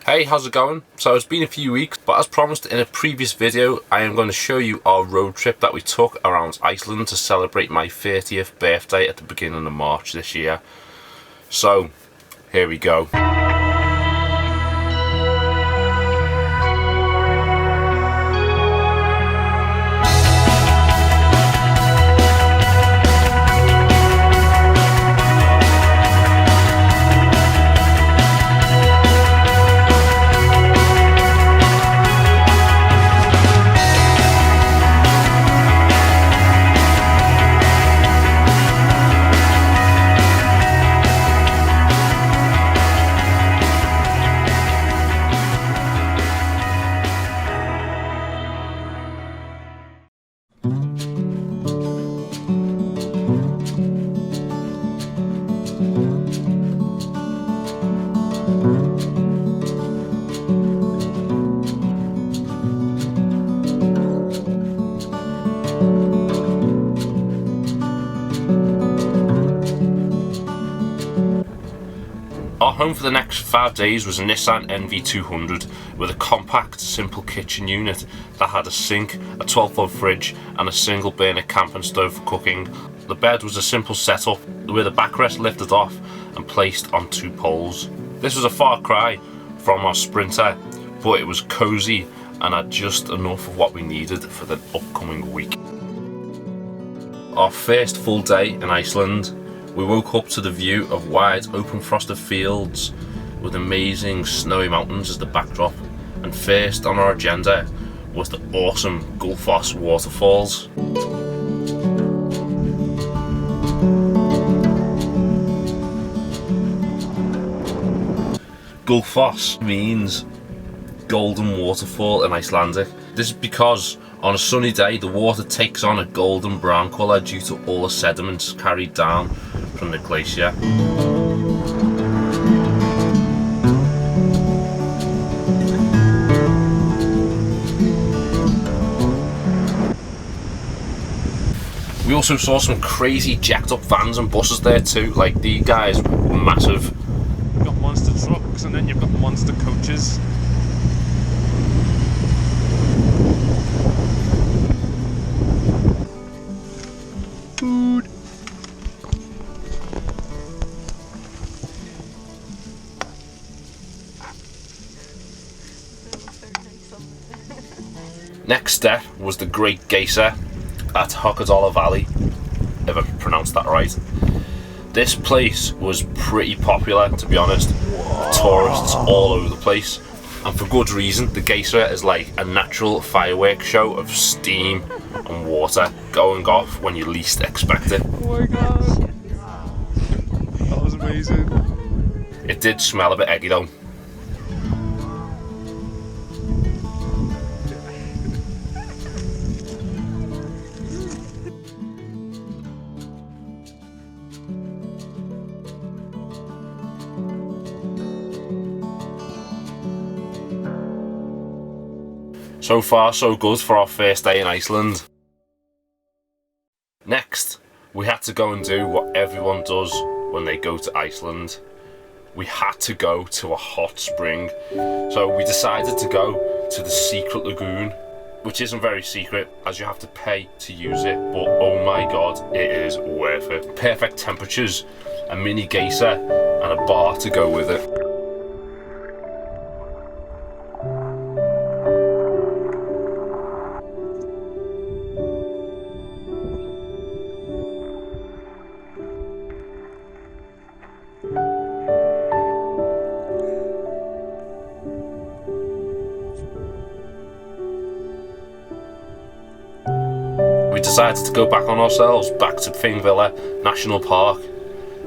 Hey, how's it going? So it's been a few weeks, but as promised in a previous video, I am going to show you our road trip that we took around Iceland to celebrate my 30th birthday at the beginning of March this year. So, here we go. Our home for the next 5 days was a Nissan NV200 with a compact, simple kitchen unit that had a sink, a 12-foot fridge and a single burner camping stove for cooking. The bed was a simple setup with the backrest lifted off and placed on 2 poles. This was a far cry from our Sprinter, but it was cosy and had just enough of what we needed for the upcoming week. Our first full day in Iceland, we woke up to the view of wide open frosted fields with amazing snowy mountains as the backdrop, and first on our agenda was the awesome Gullfoss waterfalls. Gullfoss means golden waterfall in Icelandic. This is because on a sunny day the water takes on a golden brown colour due to all the sediments carried down from the glacier. We also saw some crazy jacked up vans and buses there too, like these guys were massive. You've got monster trucks and then you've got monster coaches. Food. Next step was the Great Geyser at Hakadala Valley, if I pronounced that right. This place was pretty popular, to be honest. Tourists all over the place, and for good reason. The geyser is like a natural fireworks show of steam and water going off when you least expect it. Oh my god, that was amazing. It did smell a bit eggy though. So far so good for our first day in Iceland. Next, we had to go and do what everyone does when they go to Iceland. We had to go to a hot spring. So we decided to go to the secret lagoon, which isn't very secret as you have to pay to use it, but oh my god, it is worth it. Perfect temperatures, a mini geyser and a bar to go with it. We decided to go back on ourselves, back to Thingvellir National Park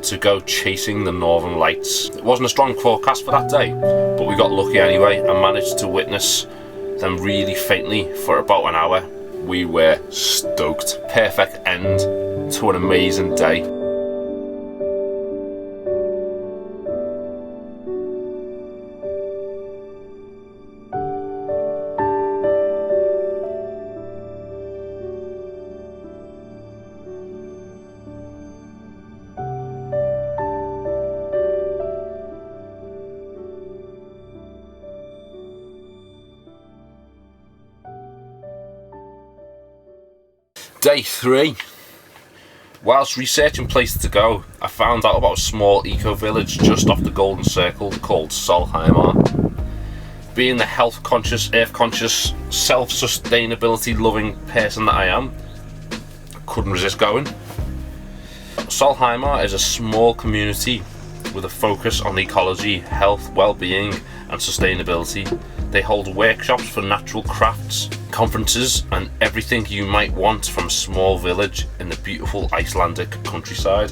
to go chasing the Northern Lights. It wasn't a strong forecast for that day, but we got lucky anyway and managed to witness them really faintly for about an hour. We were stoked. Perfect end to an amazing day. Day 3. Whilst researching places to go, I found out about a small eco-village just off the Golden Circle called Solheimar. Being the health-conscious, earth-conscious, self-sustainability-loving person that I am, I couldn't resist going. Solheimar is a small community with a focus on ecology, health, well-being and sustainability. They hold workshops for natural crafts, conferences and everything you might want from a small village in the beautiful Icelandic countryside.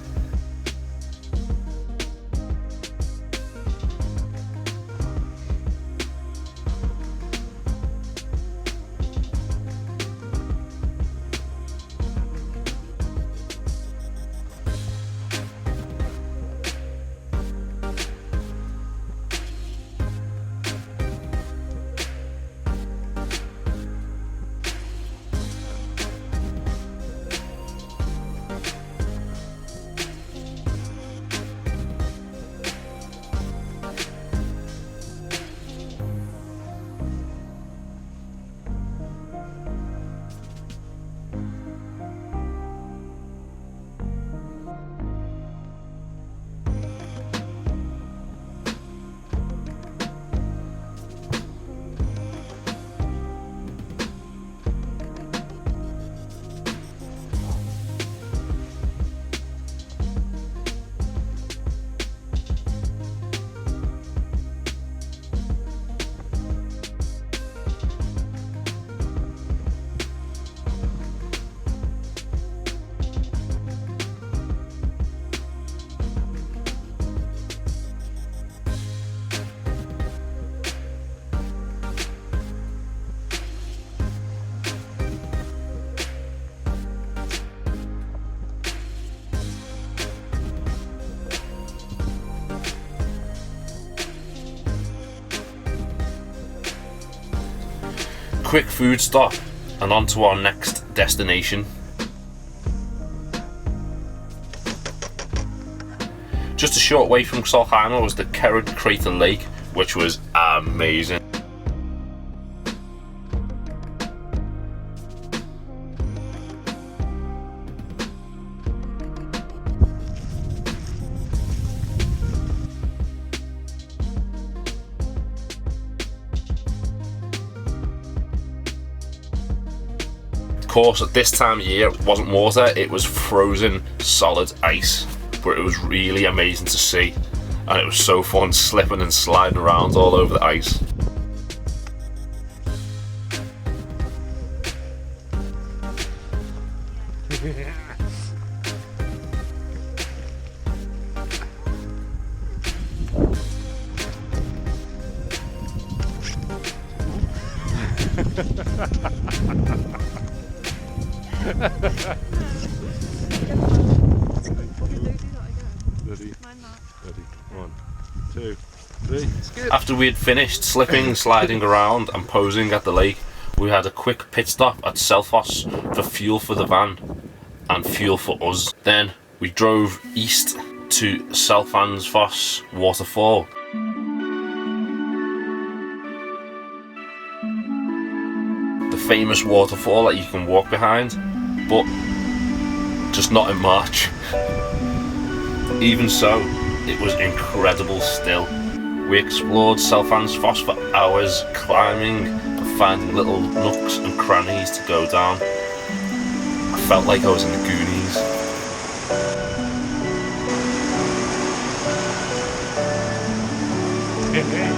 Quick food stop and on to our next destination. Just a short way from Solheimar was the Kerrud Crater Lake, which was amazing. Of course, at this time of year it wasn't water, it was frozen solid ice, but it was really amazing to see and it was so fun slipping and sliding around all over the ice. Ready? Ready. 1, 2, 3. Skip. After we had finished slipping, sliding around and posing at the lake, we had a quick pit stop at Selfoss for fuel for the van and fuel for us. Then we drove east to Selfansfoss waterfall. The famous waterfall that you can walk behind, but just not in March. Even so, it was incredible still. We explored Selfansfoss for hours, climbing and finding little nooks and crannies to go down. I felt like I was in the Goonies. Hey.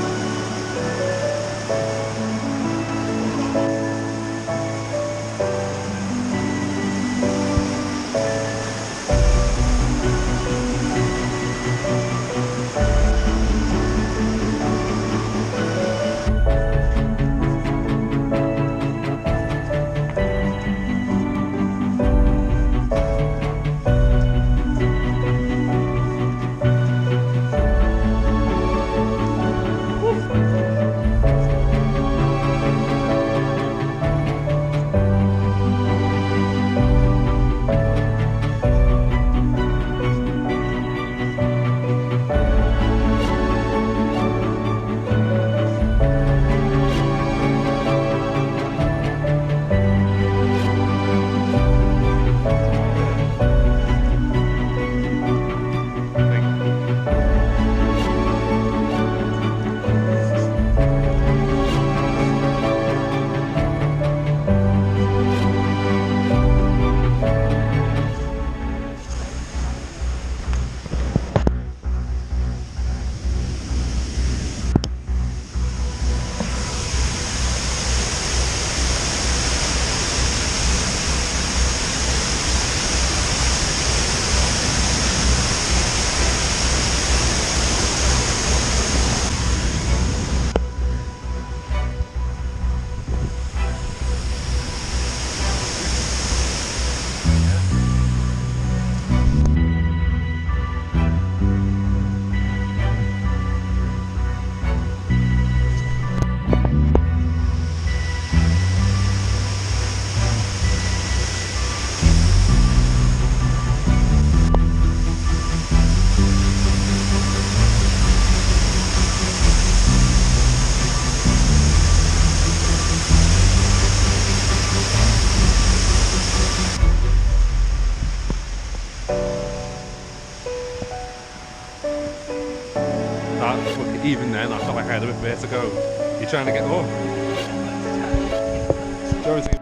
got my head a bit vertigo. You're trying to get up. Do everything.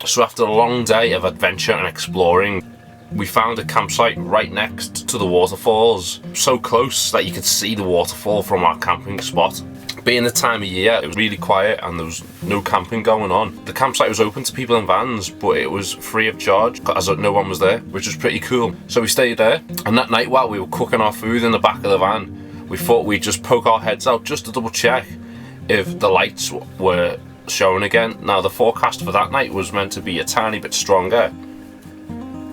So after a long day of adventure and exploring, we found a campsite right next to the waterfalls, so close that you could see the waterfall from our camping spot. Being the time of year, it was really quiet and there was no camping going on. The campsite was open to people in vans, but it was free of charge as no one was there, which was pretty cool. So we stayed there, and that night while we were cooking our food in the back of the van, we thought we'd just poke our heads out just to double check if the lights were showing again. Now the forecast for that night was meant to be a tiny bit stronger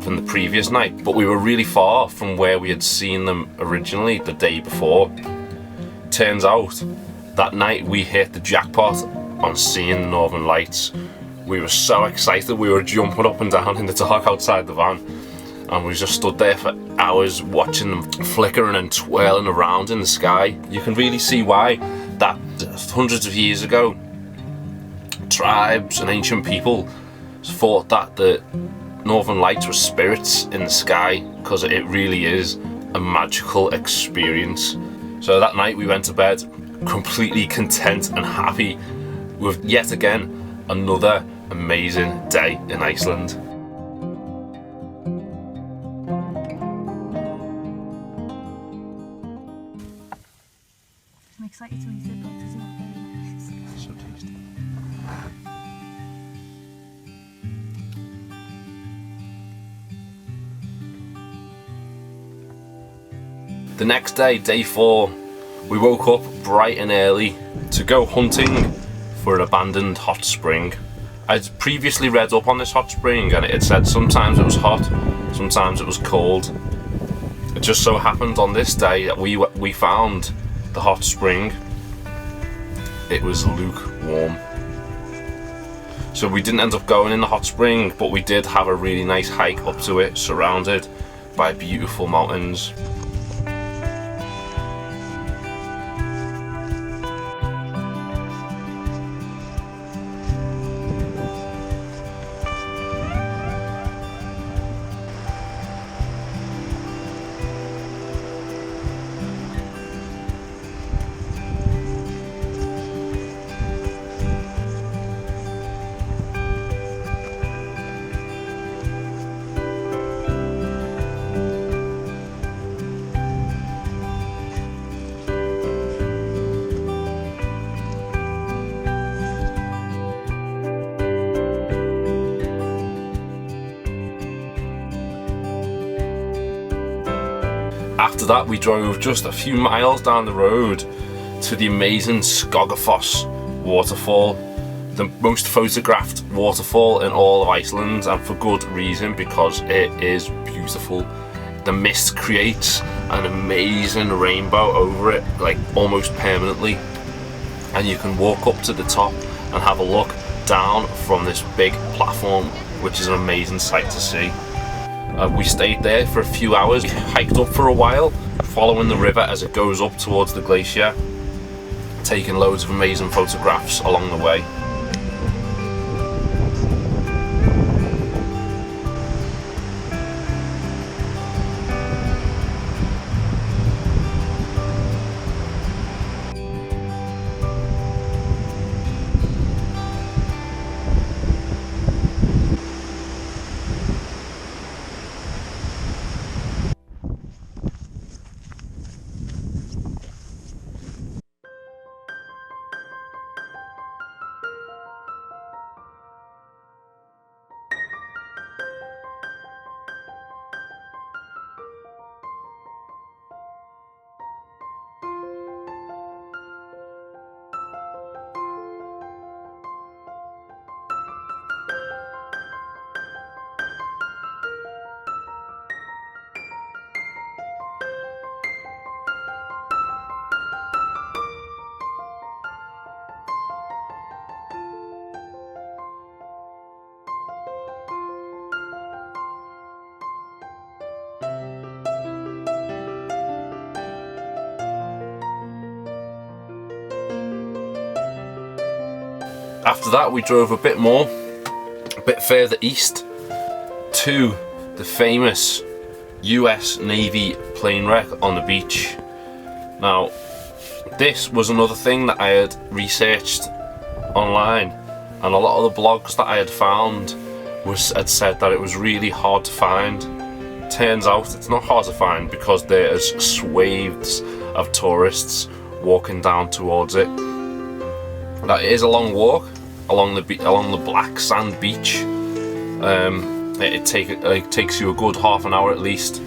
than the previous night, but we were really far from where we had seen them originally the day before. Turns out that night we hit the jackpot on seeing the northern lights. We were so excited, we were jumping up and down in the dark outside the van, and we just stood there for hours watching them flickering and twirling around in the sky. You can really see why that hundreds of years ago tribes and ancient people thought that the northern lights were spirits in the sky, because it really is a magical experience. So that night we went to bed completely content and happy with yet again another amazing day in Iceland. I'm excited to eat it, but it doesn't look very nice. So tasty. The next day, day 4, we woke up bright and early to go hunting for an abandoned hot spring. I'd previously read up on this hot spring and it said sometimes it was hot, sometimes it was cold. It just so happened on this day that we found the hot spring. It was lukewarm. So we didn't end up going in the hot spring, but we did have a really nice hike up to it, surrounded by beautiful mountains. After that, we drove just a few miles down the road to the amazing Skogafoss waterfall, the most photographed waterfall in all of Iceland, and for good reason, because it is beautiful. The mist creates an amazing rainbow over it, like almost permanently, and you can walk up to the top and have a look down from this big platform, which is an amazing sight to see. We stayed there for a few hours, we hiked up for a while, following the river as it goes up towards the glacier, taking loads of amazing photographs along the way. After that we drove a bit further east to the famous US Navy plane wreck on the beach. Now this was another thing that I had researched online, and a lot of the blogs that I had found had said that it was really hard to find. Turns out it's not hard to find because there's swathes of tourists walking down towards it. Now it is a long walk along the black sand beach. It takes you a good half an hour at least,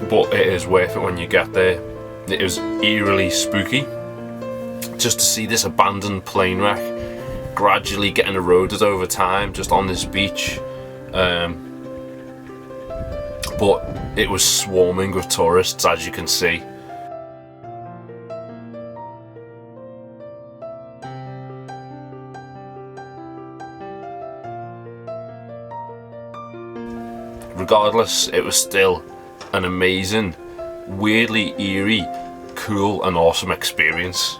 but it is worth it when you get there. It was eerily spooky just to see this abandoned plane wreck gradually getting eroded over time just on this beach. But it was swarming with tourists, as you can see. Regardless, it was still an amazing, weirdly eerie, cool and awesome experience.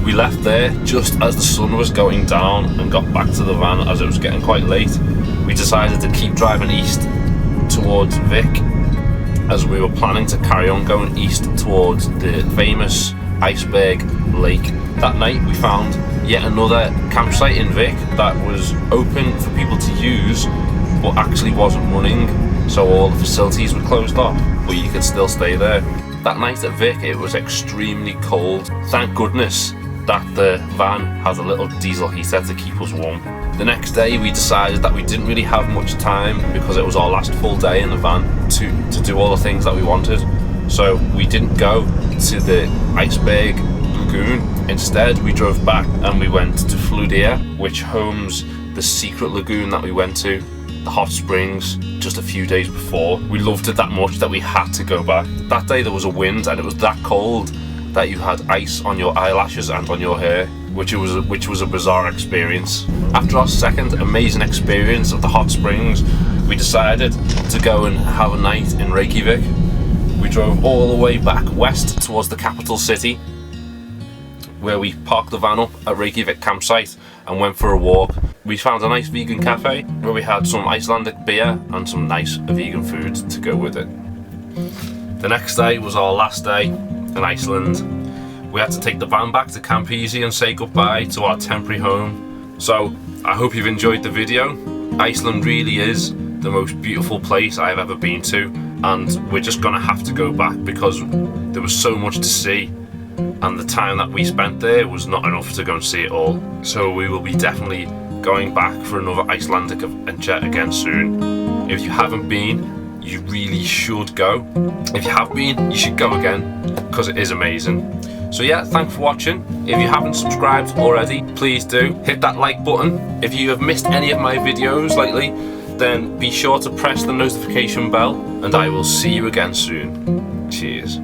We left there just as the sun was going down and got back to the van as it was getting quite late. We decided to keep driving east towards Vic, as we were planning to carry on going east towards the famous Iceberg Lake. That night we found yet another campsite in Vic that was open for people to use but actually wasn't running, so all the facilities were closed off, but you could still stay there. That night at Vic it was extremely cold. Thank goodness that the van has a little diesel heater to keep us warm. The next day we decided that we didn't really have much time, because it was our last full day in the van, to do all the things that we wanted. So we didn't go to the Iceberg Lagoon. Instead we drove back and we went to Busier, which homes the secret lagoon that we went to, the hot springs, just a few days before. We loved it that much that we had to go back. That day there was a wind and it was that cold that you had ice on your eyelashes and on your hair, which was a bizarre experience. After our second amazing experience of the hot springs, we decided to go and have a night in Reykjavik. We drove all the way back west towards the capital city, where we parked the van up at Reykjavik campsite and went for a walk. We found a nice vegan cafe where we had some Icelandic beer and some nice vegan food to go with it. The next day was our last day in Iceland. We had to take the van back to Camp Easy and say goodbye to our temporary home. So I hope you've enjoyed the video. Iceland really is the most beautiful place I've ever been to, and we're just gonna have to go back because there was so much to see, and the time that we spent there was not enough to go and see it all. So we will be definitely going back for another Icelandic adventure again soon. If you haven't been, you really should go. If you have been, you should go again, because it is amazing. So yeah, thanks for watching. If you haven't subscribed already, please do. Hit that like button. If you have missed any of my videos lately, then be sure to press the notification bell, and I will see you again soon. Cheers.